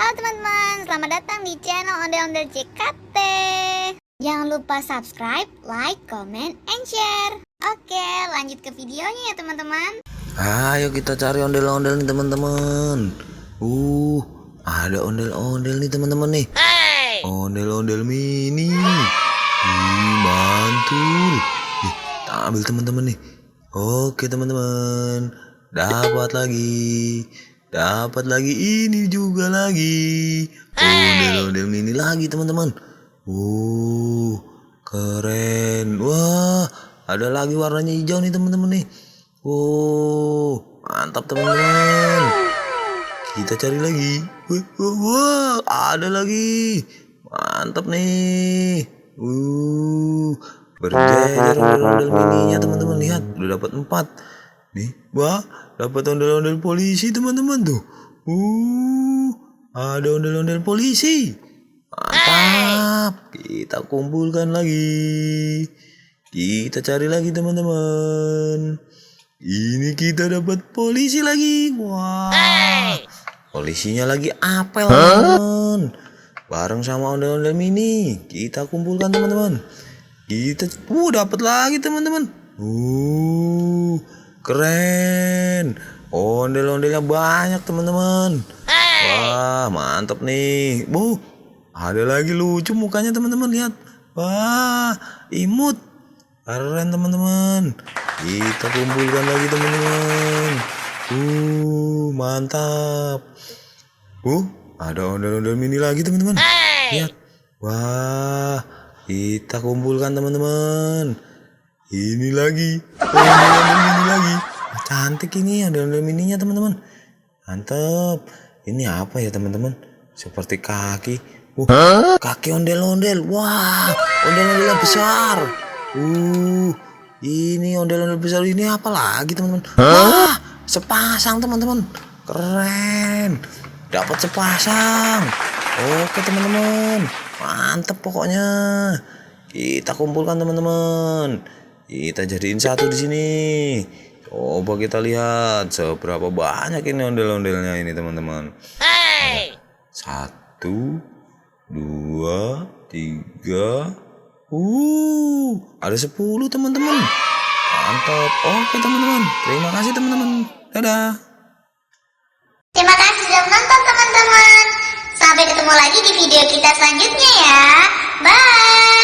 Halo teman-teman, selamat datang di channel Ondel-Ondel JKT. Jangan lupa subscribe, like, comment, and share. Oke, lanjut ke videonya ya teman-teman. Ayo kita cari ondel-ondel nih teman-teman. Ada ondel-ondel nih teman-teman nih. Ondel-ondel mini. Mantul. Nih, kita ambil teman-teman nih. Oke teman-teman. Dapat lagi ini juga lagi. Ondel-ondel mini lagi teman-teman. Keren. Wah, ada lagi warnanya hijau nih teman-teman nih. Mantap teman-teman. Kita cari lagi. Wah, ada lagi. Mantap nih. Berjejer ondel-ondel mininya teman-teman, lihat. Udah dapat 4. Nih, wah, dapat ondel-ondel polisi teman-teman tuh. Ada ondel-ondel polisi. Mantap. Kita kumpulkan lagi. Kita cari lagi teman-teman. Ini kita dapat polisi lagi. Wah. Polisinya lagi apel teman. Bareng sama ondel-ondel mini. Kita kumpulkan teman-teman. Kita dapat lagi teman-teman. Keren. Ondel-ondelnya banyak teman-teman. Wah, mantap nih. Ada lagi lucu mukanya teman-teman, lihat. Wah, imut. Keren teman-teman. Kita kumpulkan lagi teman-teman. Mantap. Ada ondel-ondel mini lagi teman-teman. Lihat. Wah, kita kumpulkan teman-teman. Ini lagi. Ondel-ondel mini lagi. Cantik ini ondel-ondel mininya teman-teman. Mantap. Ini apa ya teman-teman? Seperti kaki. Kaki ondel-ondel. Wah, ondel-ondel besar. Ini ondel-ondel besar ini apa lagi teman-teman? Wah, sepasang teman-teman. Keren. Dapat sepasang. Oke teman-teman. Mantap pokoknya. Kita kumpulkan teman-teman. Kita jadiin satu di sini. Coba kita lihat seberapa banyak ini ondel-ondelnya ini teman-teman. 1, 2, 3. Ada 10 teman-teman. Mantap. Oke teman-teman. Terima kasih teman-teman. Dadah. Terima kasih sudah menonton teman-teman. Sampai ketemu lagi di video kita selanjutnya ya. Bye.